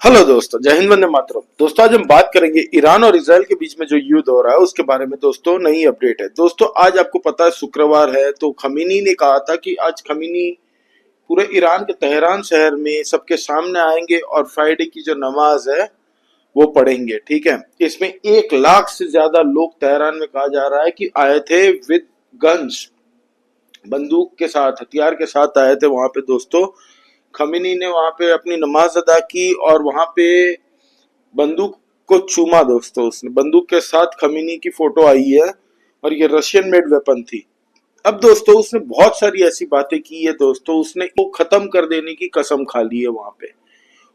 Hello दोस्तों, जय हिंद, वंदे मातरम। दोस्तों, आज हम बात करेंगे ईरान और इसराइल के बीच में जो युद्ध हो रहा है उसके बारे में। दोस्तों, नई अपडेट है। दोस्तों, आज आपको पता है शुक्रवार है, तो खमीनी ने कहा था कि आज खमीनी पूरे ईरान के तेहरान शहर में सबके सामने आएंगे और फ्राइडे की जो नमाज है वो पढ़ेंगे। ठीक है। इसमें 1 लाख से ज्यादा लोग तेहरान में, कहा जा रहा है कि आए थे विद गन्स, बंदूक के साथ, हथियार के साथ आए थे वहां पे। दोस्तों, खमीनी ने वहां पे अपनी नमाज अदा की और वहां पे बंदूक को चूमा। दोस्तों, उसने बंदूक के साथ, खमीनी की फोटो आई है और ये रशियन मेड वेपन थी। अब दोस्तों, उसने बहुत सारी ऐसी बातें की है। दोस्तों, उसने वो खत्म कर देने की कसम खा ली है वहां पे।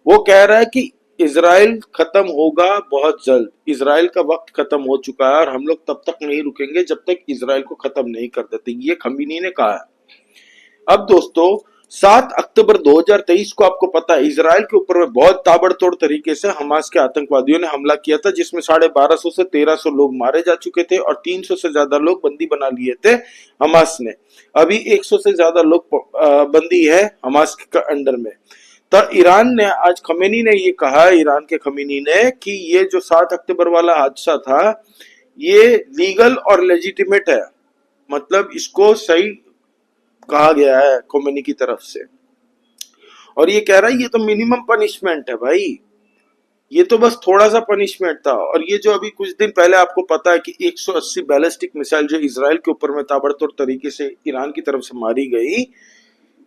वो कह रहा है कि इजराइल खत्म होगा बहुत जल्द, इजराइल का वक्त खत्म हो चुका है और हम लोग तब तक नहीं रुकेंगे जब तक इजराइल को खत्म नहीं कर देते, ये खमीनी ने कहा है। अब दोस्तों, 7 अक्टूबर 2023 को आपको पता है इजराइल के ऊपर में बहुत ताबड़तोड़ तरीके से हमास के आतंकवादियों ने हमला किया था, जिसमें 1250 से 1300 लोग मारे जा चुके थे और 300 से ज्यादा लोग बंदी बना लिए थे हमास ने। अभी 100 से ज्यादा लोग बंदी है हमास के अंडर में। तो ईरान ने आज, खमेनी ने ये कहा, ईरान के खमेनी ने, कि ये जो 7 अक्टूबर वाला हादसा था ये लीगल और लेजिटिमेट है, मतलब इसको सही कहा गया है खोमेनी की तरफ से। और ये कह रहा है ये तो मिनिमम पनिशमेंट है भाई, ये तो बस थोड़ा सा पनिशमेंट था। और ये जो अभी कुछ दिन पहले आपको पता है कि 180 बैलिस्टिक मिसाइल जो इसराइल के ऊपर में ताबड़तोड़ तरीके से ईरान की तरफ से मारी गई,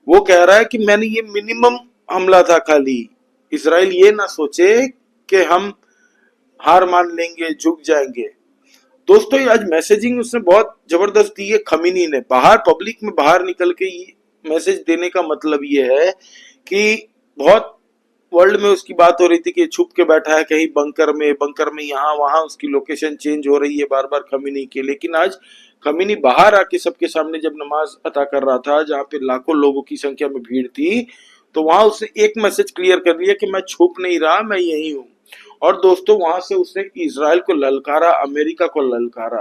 वो कह रहा है कि मैंने ये मिनिमम हमला था खाली। इसराइल ये ना सोचे कि हम हार मान लेंगे, झुक जाएंगे। दोस्तों, ये आज मैसेजिंग उसने बहुत जबरदस्त दी है खमीनी ने, बाहर पब्लिक में बाहर निकल के ये मैसेज देने का मतलब ये है कि बहुत वर्ल्ड में उसकी बात हो रही थी कि छुप के बैठा है कहीं बंकर में यहाँ वहां, उसकी लोकेशन चेंज हो रही है बार बार खमीनी के। लेकिन आज खमीनी बाहर आके सबके सामने जब नमाज अता कर रहा था, जहाँ पे लाखों लोगों की संख्या में भीड़ थी, तो वहां उसने एक मैसेज क्लियर कर दिया कि मैं छुप नहीं रहा, मैं यही हूँ। और दोस्तों, वहां से उसने इजराइल को ललकारा, अमेरिका को ललकारा।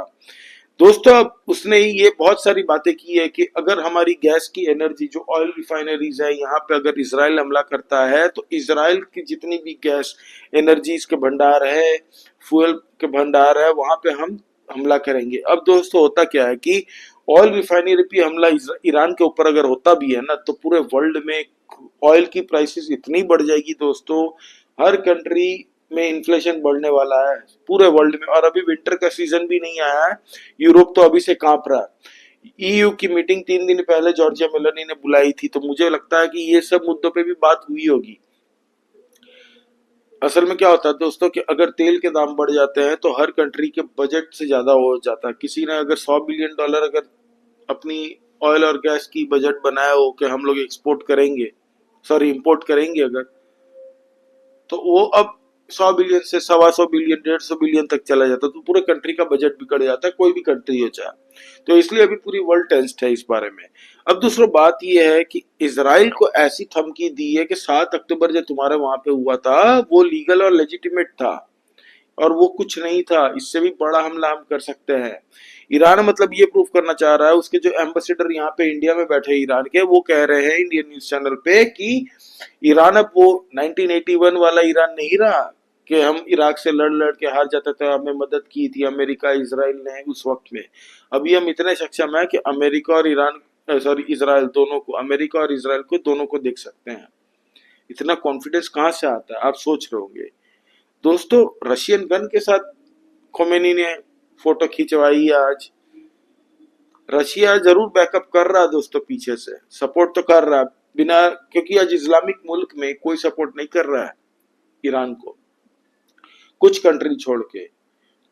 दोस्तों, अब उसने ये बहुत सारी बातें की है कि अगर हमारी गैस की एनर्जी, जो ऑयल रिफाइनरीज है यहाँ पे, अगर इसराइल हमला करता है तो इसराइल की जितनी भी गैस एनर्जीज के भंडार है, फ्यूल के भंडार है, वहां पे हम हमला करेंगे। अब दोस्तों, होता क्या है कि ऑयल रिफाइनरी पे हमला ईरान के ऊपर अगर होता भी है ना, तो पूरे वर्ल्ड में ऑयल की प्राइसेस इतनी बढ़ जाएगी दोस्तों, हर कंट्री में इन्फ्लेशन बढ़ने वाला है पूरे वर्ल्ड में। और अभी विंटर का सीजन भी नहीं आया है, यूरोप तो अभी से कांप रहा है। ईयू की मीटिंग 3 दिन पहले जॉर्जिया मेलोनी ने बुलाई थी, तो मुझे लगता है कि ये सब मुद्दों पे भी बात हुई होगी। असल में क्या होता है दोस्तों कि अगर तेल के दाम बढ़ जाते हैं तो हर कंट्री के बजट से ज्यादा हो जाता है। किसी ने अगर $100 बिलियन अगर अपनी ऑयल और गैस की बजट बनाया हो कि हम लोग एक्सपोर्ट करेंगे, सॉरी इंपोर्ट करेंगे अगर, तो वो अब 100 बिलियन से 125 बिलियन, 150 बिलियन तक चला जाता है, तो पूरे कंट्री का बजट बिगड़ जाता है, कोई भी कंट्री हो चाहे। तो इसलिए अभी पूरी वर्ल्ड टेंस्ड है इस बारे में। अब दूसरी बात यह है कि इसराइल को ऐसी धमकी दी है कि 7 अक्टूबर जो तुम्हारे वहां पे हुआ था वो लीगल और लेजिटिमेट था और वो कुछ नहीं था, इससे भी बड़ा हमला हम कर सकते हैं। ईरान मतलब ये प्रूफ करना चाह रहा है, उसके जो एम्बेसडर यहाँ पे इंडिया में बैठे ईरान के, वो कह रहे हैं इंडियन न्यूज चैनल पे कि ईरान अब वो 1981 वाला ईरान नहीं रहा कि हम इराक से लड़ लड़ के हार जाते थे, हमें मदद की थी अमेरिका इसराइल ने उस वक्त में। अभी हम इतने सक्षम है कि अमेरिका और ईरान, सॉरी इसराइल, दोनों को, अमेरिका और इसराइल को, दोनों को देख सकते हैं। इतना कॉन्फिडेंस कहाँ से आता है, आप सोच रहे होंगे। दोस्तों, रशियन गन के साथ खोमेनी ने फोटो खिंचवाई आज। रशिया जरूर बैकअप कर रहा है दोस्तों, पीछे से सपोर्ट तो कर रहा है बिना, क्योंकि आज इस्लामिक मुल्क में कोई सपोर्ट नहीं कर रहा है ईरान को, कुछ कंट्री छोड़ के।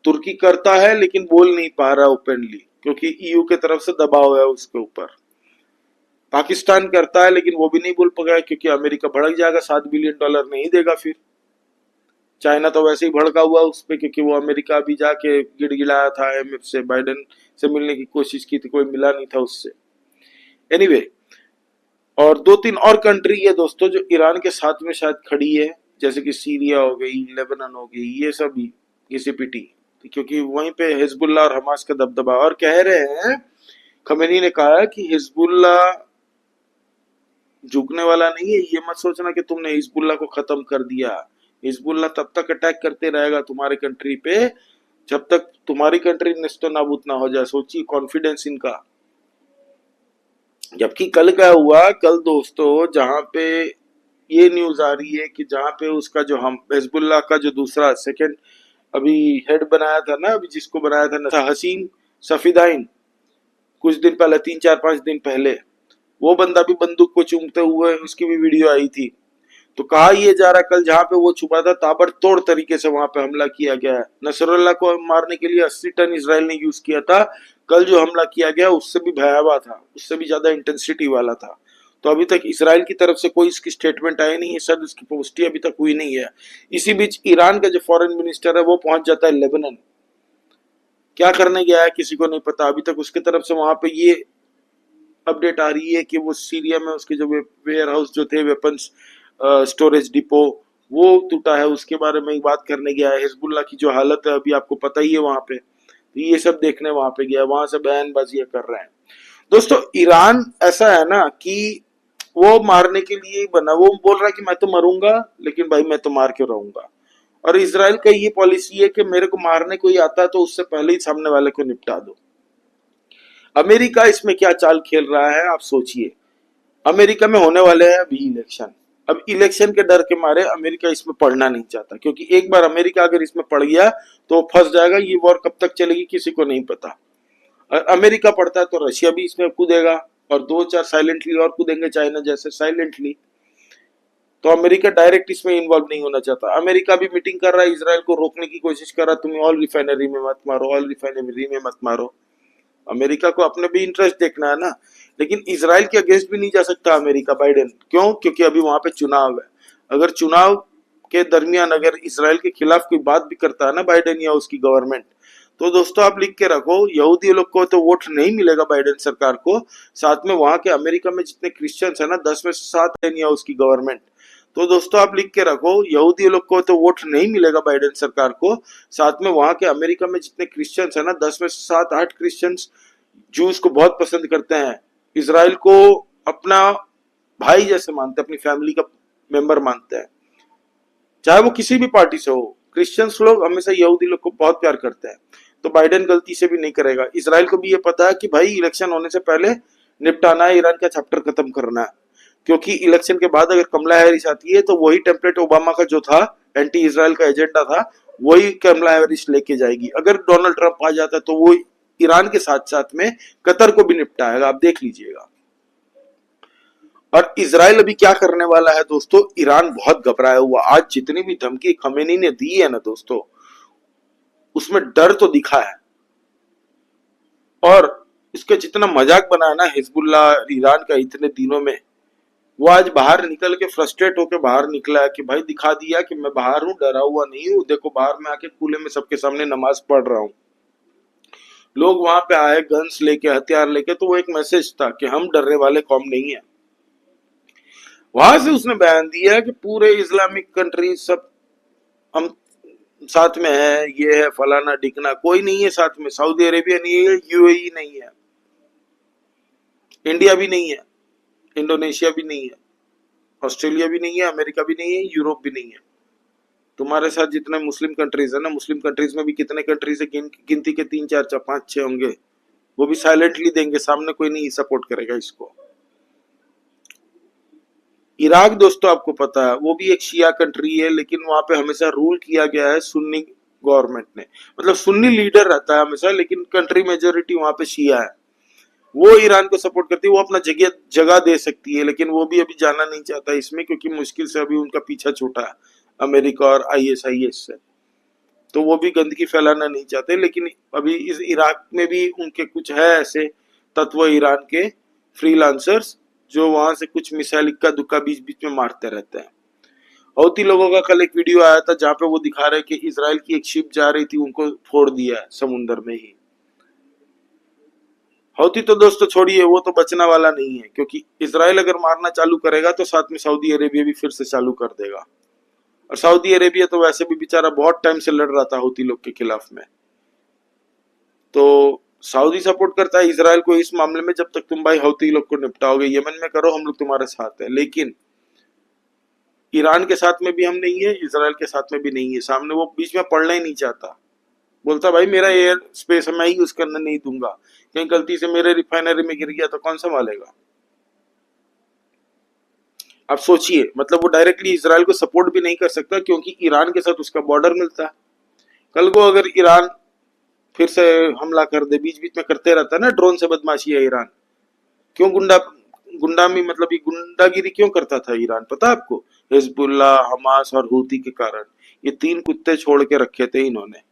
तुर्की करता है लेकिन बोल नहीं पा रहा ओपनली, क्योंकि ईयू के तरफ से दबाव है उसके ऊपर। पाकिस्तान करता है लेकिन वो भी नहीं बोल पाएगा क्योंकि अमेरिका भड़क जाएगा, $7 बिलियन नहीं देगा फिर। चाइना तो वैसे ही भड़का हुआ उस पर, क्योंकि वो अमेरिका भी जाके गिड़गिड़ाया था IMF से, बाइडेन से मिलने की कोशिश की थी, कोई मिला नहीं था उससे। एनीवे, और 2-3 और कंट्री है दोस्तों जो ईरान के साथ में शायद खड़ी है, जैसे कि सीरिया हो गई, लेबनान हो गई, ये सब घिसी-पिटी, क्योंकि वहीं पे हिजबुल्ला और हमास का दबदबा। और कह रहे हैं, खमेनी ने कहा है कि हिजबुल्ला झुकने वाला नहीं है। ये मत सोचना कि तुमने हिजबुल्ला को खत्म कर दिया, हिजबुल्लाह तब तक अटैक करते रहेगा तुम्हारे कंट्री पे जब तक तुम्हारी कंट्री नेस्तो नाबूद ना हो जाए। सोचिए कॉन्फिडेंस इनका। जबकि कल क्या हुआ, कल दोस्तों जहां पे ये न्यूज आ रही है कि जहां पे उसका जो हम हिजबुल्लाह का जो दूसरा सेकंड अभी हेड बनाया था ना, अभी जिसको बनाया था हसीन सफीदाइन, कुछ दिन पहले 3 4 5 दिन पहले, वो बंदा भी बंदूक को चूमते हुए उसकी भी वीडियो आई थी। तो कहा यह जा रहा कल जहां पे वो छुपा था ताबड़तोड़ तरीके से वहां पे हमला किया गया है। नसरुल्लाह को मारने के लिए 80 टन इसराइल ने यूज किया था। कल जो हमला किया गया उससे भी भयावह था, उससे भी ज्यादा इंटेंसिटी वाला था। तो अभी तक इसराइल की तरफ से कोई इसकी स्टेटमेंट आई नहीं है, शायद उसकी पुष्टि अभी तक हुई नहीं है। इसी बीच ईरान का जो फॉरेन मिनिस्टर है वो पहुंच जाता है लेबनान। क्या करने गया है किसी को नहीं पता। अभी तक उसकी तरफ से वहां पे ये अपडेट आ रही है कि वो सीरिया में उसके जो वेयर हाउस जो थे वेपन्स स्टोरेज डिपो वो टूटा है, उसके बारे में बात करने गया है। हिजबुल्लाह की जो हालत है अभी आपको पता ही है वहां पे, तो ये सब देखने वहां पे गया, वहां से बयानबाजियां कर रहे हैं। दोस्तों ईरान ऐसा है ना कि वो मारने के लिए ही बना, वो बोल रहा है कि मैं तो मरूंगा लेकिन भाई मैं तो मार के रहूंगा। और इसराइल का ये पॉलिसी है कि मेरे को मारने कोई आता है तो उससे पहले ही सामने वाले को निपटा दो। अमेरिका इसमें क्या चाल खेल रहा है आप सोचिए। अमेरिका में होने वाले हैं अभी इलेक्शन। अब इलेक्शन के डर के मारे अमेरिका इसमें पढ़ना नहीं चाहता, क्योंकि एक बार अमेरिका अगर इसमें पड़ गया तो फंस जाएगा। ये वॉर कब तक चलेगी किसी को नहीं पता। अमेरिका पड़ता है तो रशिया भी इसमें कूदेगा और 2 4 साइलेंटली और कूदेंगे, चाइना जैसे साइलेंटली। तो अमेरिका डायरेक्ट इसमें इन्वॉल्व नहीं होना चाहता। अमेरिका भी मीटिंग कर रहा है, इसराइल को रोकने की कोशिश कर रहा है, तुम ऑयल रिफाइनरी में मत मारो, ऑयल रिफाइनरी में मत मारो। अमेरिका को अपने भी इंटरेस्ट देखना है ना। लेकिन इसराइल के अगेंस्ट भी नहीं जा सकता अमेरिका, बाइडेन। क्यों? क्योंकि अभी वहां पे चुनाव है। अगर चुनाव के दरमियान अगर इसराइल के खिलाफ कोई बात भी करता है ना बाइडेन या उसकी गवर्नमेंट, तो दोस्तों आप लिख के रखो, यहूदी लोग को तो वोट नहीं मिलेगा बाइडेन सरकार को। साथ में वहां के अमेरिका में जितने क्रिश्चियंस है ना 10 में से 7 या उसकी गवर्नमेंट, तो दोस्तों आप लिख के रखो, यहूदी लोग को तो वोट नहीं मिलेगा बाइडेन सरकार को। साथ में वहां के अमेरिका में जितने क्रिश्चियंस है ना 10 में से 7 8 क्रिश्चियंस जूस को बहुत पसंद करते हैं, इसराइल को अपना भाई जैसे मानते हैं, अपनी फैमिली का मेंबर मानते हैं, चाहे वो किसी भी पार्टी से हो। क्रिश्चियंस लोग हमेशा यहूदी लोग को बहुत प्यार करते हैं। तो बाइडेन गलती से भी नहीं करेगा। इसराइल को भी ये पता है कि भाई इलेक्शन होने से पहले निपटाना है, ईरान का चैप्टर खत्म करना है। क्योंकि इलेक्शन के बाद अगर कमला हैरिस आती है तो वही टेम्पलेट ओबामा का जो था, एंटी इसराइल का एजेंडा था, वही कमला हैरिस लेके जाएगी। अगर डोनाल्ड ट्रंप आ जाता है तो वो ईरान के साथ साथ में कतर को भी निपटाएगा, आप देख लीजिएगा। और इसराइल अभी क्या करने वाला है दोस्तों, ईरान बहुत घबराया हुआ। आज जितनी भी धमकी खमेनी ने दी है ना दोस्तों, उसमें डर तो दिखा है। और इसका जितना मजाक बनाया ना हिजबुल्लाह ईरान का इतने दिनों में, वो आज बाहर निकल के फ्रस्ट्रेट होकर बाहर निकला है कि भाई दिखा दिया कि मैं बाहर हूं, डरा हुआ नहीं हूं। देखो बाहर में आके खुले में सबके सामने नमाज पढ़ रहा हूं। लोग वहां पे आए गन्स लेके, हथियार लेके, तो वो एक मैसेज था कि हम डरने वाले कौम नहीं है। वहां से उसने बयान दिया कि पूरे इस्लामिक कंट्री सब हम साथ में है, ये है फलाना डिकना, कोई नहीं है साथ में। सऊदी अरेबिया नहीं है, यूएई नहीं है, इंडिया भी नहीं है, इंडोनेशिया भी नहीं है, ऑस्ट्रेलिया भी नहीं है, अमेरिका भी नहीं है, यूरोप भी नहीं है। तुम्हारे साथ जितने मुस्लिम कंट्रीज है ना, मुस्लिम कंट्रीज में भी कितने कंट्रीज है, गिनती के 3 4 5 6 होंगे, वो भी साइलेंटली देंगे, सामने कोई नहीं सपोर्ट करेगा इसको। इराक दोस्तों आपको पता है वो भी एक शिया कंट्री है, लेकिन वहां पे हमेशा रूल किया गया है सुन्नी गवर्नमेंट ने, मतलब सुन्नी लीडर रहता है हमेशा, लेकिन कंट्री मेजोरिटी वहां पे शिया है। वो ईरान को सपोर्ट करती है, वो अपना जगह दे सकती है, लेकिन वो भी अभी जाना नहीं चाहता इसमें, क्योंकि मुश्किल से अभी उनका पीछा छूटा है अमेरिका और ISIS से। तो वो भी गंदगी फैलाना नहीं चाहते। लेकिन अभी इस इराक में भी उनके कुछ है ऐसे तत्व, ईरान के फ्रीलांसर्स, जो वहां से कुछ मिसाइल इक्का दुक्का बीच बीच में मारते रहते हैं। हौती लोगों का कल एक वीडियो आया था जहां पे वो दिखा रहे कि इसराइल की एक शिप जा रही थी, उनको फोड़ दिया है समुद्र में ही। हौती तो दोस्तों छोड़िए, वो तो बचने वाला नहीं है, क्योंकि इसराइल अगर मारना चालू करेगा तो साथ में सऊदी अरेबिया भी फिर से चालू कर देगा। और सऊदी अरेबिया तो वैसे भी बेचारा बहुत टाइम से लड़ रहा था हौती लोग के खिलाफ में। तो सऊदी सपोर्ट करता है इसराइल को इस मामले में, जब तक तुम भाई हौती लोग को निपटाओगे, यमन में करो, हम लोग तुम्हारे साथ है। लेकिन ईरान के साथ में भी हम नहीं है, इसराइल के साथ में भी नहीं है, सामने वो बीच में पड़ना ही नहीं चाहता। बोलता भाई मेरा एयर स्पेस मैं ही यूज करने नहीं दूंगा, कहीं गलती से मेरे रिफाइनरी में गिर गया तो कौन संभालेगा। आप सोचिए, मतलब वो डायरेक्टली इसराइल को सपोर्ट भी नहीं कर सकता क्योंकि ईरान के साथ उसका बॉर्डर मिलता है। कल को अगर ईरान फिर से हमला कर दे, बीच बीच में करते रहता है ना ड्रोन से बदमाशी है ईरान, क्यों गुंडामी मतलब ये गुंडागिरी क्यों करता था ईरान, पता है आपको? हिजबुल्ला, हमास और हूती के कारण। ये तीन कुत्ते छोड़ के रखे थे इन्होंने,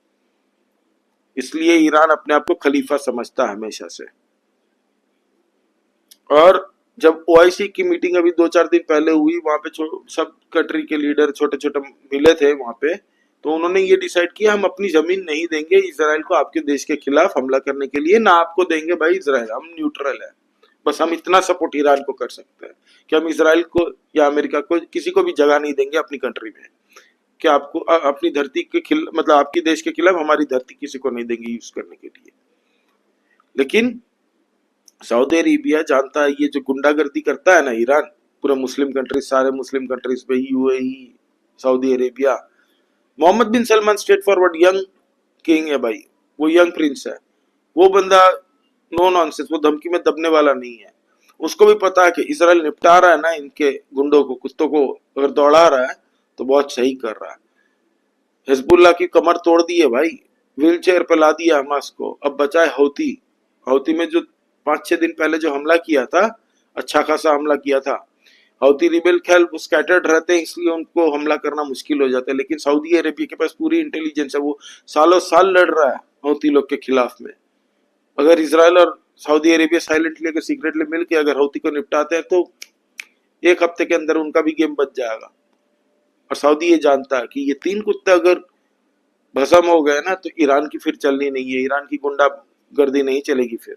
इसलिए ईरान अपने आप को खलीफा समझता है हमेशा से। और जब ओआईसी की मीटिंग अभी 2-4 दिन पहले हुई, वहां पे सब कंट्री के लीडर छोटे छोटे मिले थे वहां पे, तो उन्होंने ये डिसाइड किया हम अपनी जमीन नहीं देंगे इसराइल को आपके देश के खिलाफ हमला करने के लिए, ना आपको देंगे भाई इसराइल, हम न्यूट्रल है। बस हम इतना सपोर्ट ईरान को कर सकते हैं कि हम इसराइल को या अमेरिका को किसी को भी जगह नहीं देंगे अपनी कंट्री में, कि आपको अपनी धरती के मतलब आपके देश के खिलाफ हमारी धरती किसी को नहीं देंगे यूज करने के लिए। लेकिन सऊदी अरेबिया जानता है ये जो गुंडागर्दी करता है ना ईरान, पूरा मुस्लिम कंट्रीज, सारे मुस्लिम कंट्रीज पे, UAE, Saudi Arabia, Mohammed bin Salman straightforward young king है भाई, वो यंग प्रिंस है, वो बंदा नो नॉनसेंस, वो धमकी में दबने वाला नहीं है। उसको भी पता है कि इसराइल निपटा रहा है ना इनके गुंडों को, कुत्तों को अगर दौड़ा रहा है तो बहुत सही कर रहा है। हिजबुल्ला की कमर तोड़ दी है भाई, व्हील चेयर पे ला दिया हमास को, अब बचा है हौती। हौती में जो 5-6 दिन पहले जो हमला किया था, अच्छा खासा हमला किया था। हौती रिबेल ख्याल वो स्कैटर्ड रहते हैं इसलिए उनको हमला करना मुश्किल हो जाता है, लेकिन सऊदी अरेबिया के पास पूरी इंटेलिजेंस है, वो सालों साल लड़ रहा है हौती लोग के खिलाफ में। अगर इसराइल और सऊदी अरेबिया साइलेंटली अगर सीक्रेटली मिलकर अगर हौती को निपटाते हैं तो 1 हफ्ते के अंदर उनका भी गेम बच जाएगा। और सऊदी ये जानता है कि ये 3 कुत्ते अगर भस्म हो गए ना तो ईरान की फिर चलनी नहीं है, ईरान की गुंडागर्दी नहीं चलेगी फिर।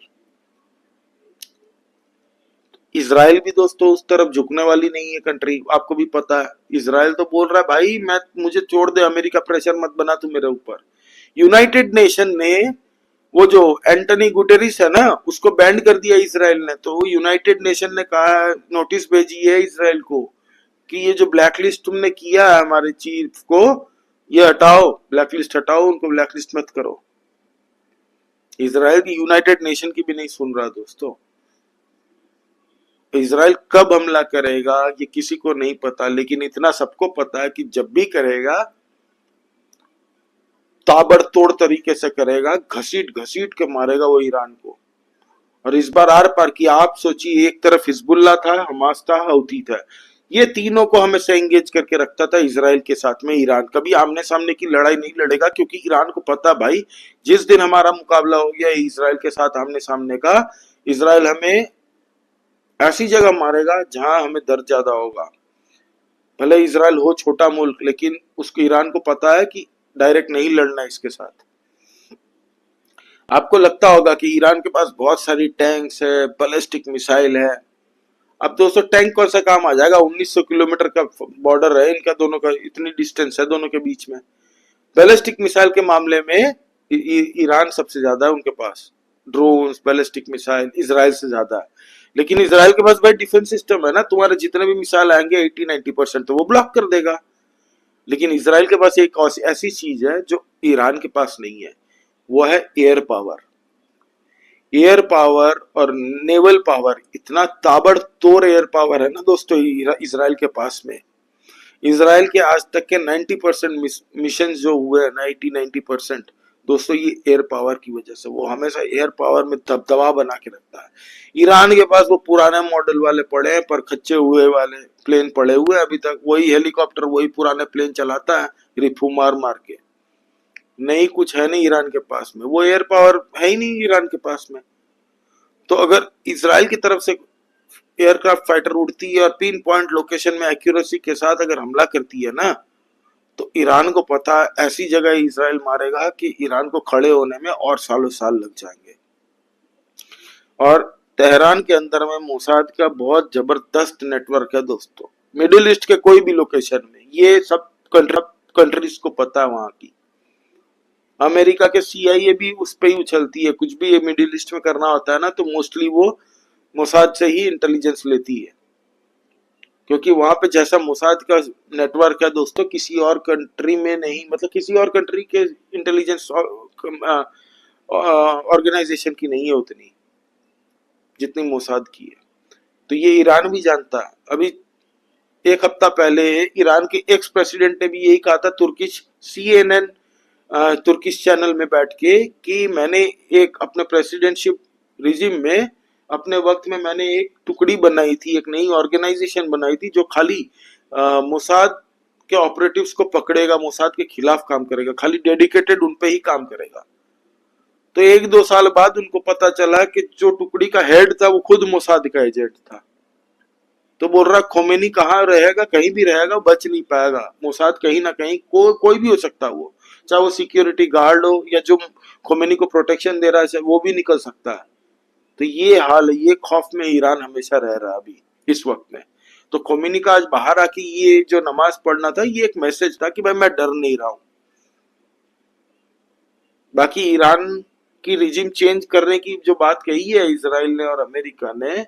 इसराइल भी दोस्तों उस तरफ झुकने वाली नहीं है कंट्री, आपको भी पता है। इसराइल तो बोल रहा है भाई मुझे छोड़ दे, अमेरिका प्रेशर मत बना तू मेरे ऊपर। यूनाइटेड नेशन ने वो जो एंटनी गुटेरिस है ना उसको बैंड कर दिया इसराइल ने, तो यूनाइटेड नेशन ने कहा, नोटिस भेजी है इसराइल को कि ये जो ब्लैकलिस्ट तुमने किया है हमारे चीफ को, ये हटाओ, ब्लैकलिस्ट हटाओ, उनको ब्लैकलिस्ट मत करो। इसराइल की यूनाइटेड नेशन की भी नहीं सुन रहा दोस्तों। इसराइल कब हमला करेगा ये किसी को नहीं पता, लेकिन इतना सबको पता है कि जब भी करेगा ताबड़तोड़ तरीके से करेगा, घसीट घसीट के मारेगा वो ईरान को। और इस बार आर पार की, आप सोचिए, एक तरफ हिजबुल्ला था, हमास था, हौती था, ये तीनों को हमेशा एंगेज करके रखता था इसराइल के साथ में। ईरान कभी आमने सामने की लड़ाई नहीं लड़ेगा क्योंकि ईरान को पता भाई जिस दिन हमारा मुकाबला हो गया इसराइल के साथ आमने सामने का, इसराइल हमें ऐसी जगह मारेगा जहां हमें दर्द ज्यादा होगा। भले इसराइल हो छोटा मुल्क, लेकिन उसको ईरान को पता है कि डायरेक्ट नहीं लड़ना इसके साथ। आपको लगता होगा कि ईरान के पास बहुत सारी टैंक्स है, बैलिस्टिक मिसाइल है। अब दोस्तों टैंक कौन सा काम आ जाएगा, 1900 किलोमीटर का बॉर्डर है इनका दोनों का, इतनी डिस्टेंस है दोनों के बीच में। बैलिस्टिक मिसाइल के मामले में ईरान सबसे ज्यादा है उनके पास, ड्रोन्स, बैलिस्टिक मिसाइल इसराइल से ज्यादा है। लेकिन इसराइल के पास भाई डिफेंस सिस्टम है ना, तुम्हारे जितने भी मिसाइल आएंगे 80-90% तो वो ब्लॉक कर देगा। लेकिन इसराइल के पास एक ऐसी चीज है जो ईरान के पास नहीं है, वो है एयर पावर। एयर पावर और नेवल पावर, इतना ताबड़तोड़ एयर पावर है ना दोस्तों इसराइल के पास में। इसराइल के आज तक के 90% मिशन जो हुए हैं ना, 80-90% दोस्तों ये एयर पावर की वजह से, वो हमेशा एयर पावर में दबदबा बना के रखता है। ईरान के पास वो पुराने मॉडल वाले पड़े हैं, पर खच्चे हुए वाले प्लेन पड़े हुए अभी तक, वही हेलीकॉप्टर, वही पुराने प्लेन चलाता है रिफू मार मार के। नहीं, कुछ है नहीं ईरान के पास में, वो एयर पावर है ही नहीं ईरान के पास में। तो अगर इसराइल की तरफ से एयरक्राफ्ट फाइटर उड़ती है और पिन पॉइंट लोकेशन में एक्यूरेसी के साथ अगर हमला करती है ना, तो ईरान को पता है ऐसी जगह इसराइल मारेगा कि ईरान को खड़े होने में और सालों साल लग जाएंगे। और तेहरान के अंदर में मोसाद का बहुत जबरदस्त नेटवर्क है दोस्तों, मिडिल ईस्ट के कोई भी लोकेशन में, ये सब कंट्रीज को पता है वहां की। अमेरिका के CIA भी उस पे ही उछलती है, कुछ भी ये मिडिल ईस्ट में करना होता है ना तो मोस्टली वो मोसाद से ही इंटेलिजेंस लेती है। क्योंकि वहां पे जैसा मोसाद का नेटवर्क है दोस्तों, किसी और कंट्री में नहीं, मतलब किसी और कंट्री के इंटेलिजेंस ऑर्गेनाइजेशन की नहीं है उतनी जितनी मोसाद की है। तो ये ईरान भी जानता है। अभी एक हफ्ता पहले ईरान के एक्स प्रेसिडेंट ने भी यही कहा था तुर्किश CNN तुर्किश चैनल में बैठ के कि मैंने एक अपने प्रेसिडेंटशिप रिजिम में अपने वक्त में मैंने एक टुकड़ी बनाई थी, एक नई ऑर्गेनाइजेशन बनाई थी जो खाली मोसाद के ऑपरेटिव्स को पकड़ेगा, मोसाद के खिलाफ काम करेगा, खाली डेडिकेटेड उन पे ही काम करेगा। तो एक दो साल बाद उनको पता चला कि जो टुकड़ी का हेड था वो खुद मोसाद का एजेंट था। तो बोल रहा खोमेनी कहाँ रहेगा, कहीं भी रहेगा, बच नहीं पाएगा। मोसाद कहीं ना कहीं कोई भी हो सकता है, वो चाहे वो सिक्योरिटी गार्ड हो या जो खोमेनी को प्रोटेक्शन दे रहा है वो भी निकल सकता है। तो ये हाल है, ये खौफ में ईरान हमेशा रह रहा है अभी इस वक्त में। तो खोमेनी का आज बाहर आके ये जो नमाज पढ़ना था, ये एक मैसेज था कि भाई मैं डर नहीं रहा हूं। बाकी ईरान की रिजिम चेंज करने की जो बात कही है इजराइल ने और अमेरिका ने,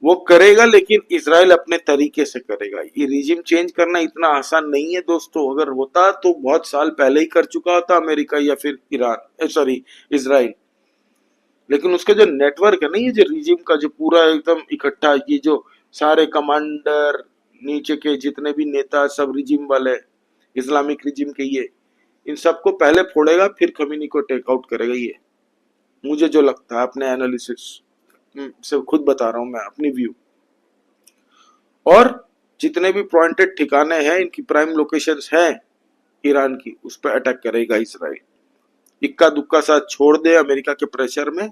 वो करेगा, लेकिन इसराइल अपने तरीके से करेगा। ये रिजिम चेंज करना इतना आसान नहीं है दोस्तों। अगर होता तो बहुत साल पहले ही कर चुका होता अमेरिका या फिर ईरान, सॉरी इसराइल। लेकिन उसका जो नेटवर्क है ना, ये जो रिजिम का जो पूरा एकदम इकट्ठा, ये जो सारे कमांडर, नीचे के जितने भी नेता, सब रिजिम वाले, इस्लामिक रिजिम के, ये इन सबको पहले फोड़ेगा, फिर खमीनी को टेक आउट करेगा। ये मुझे जो लगता है, अपने एनालिसिस से खुद बता रहा हूं मैं, अपनी व्यू। और जितने भी पॉइंटेड ठिकाने हैं, इनकी प्राइम लोकेशंस हैं ईरान की, उस पर अटैक करेगा इसराइल। इक्का दुक्का साथ छोड़ दे अमेरिका के प्रेशर में,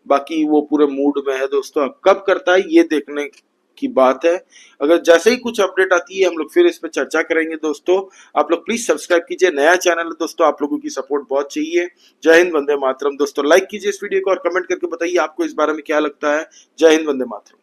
बाकी वो पूरे मूड में है दोस्तों। अब कब करता है ये देखने की बात है। अगर जैसे ही कुछ अपडेट आती है हम लोग फिर इस पर चर्चा करेंगे दोस्तों। आप लोग प्लीज सब्सक्राइब कीजिए, नया चैनल है दोस्तों, आप लोगों की सपोर्ट बहुत चाहिए। जय हिंद, वंदे मातरम दोस्तों। लाइक कीजिए इस वीडियो को और कमेंट करके बताइए आपको इस बारे में क्या लगता है। जय हिंद, वंदे मातरम।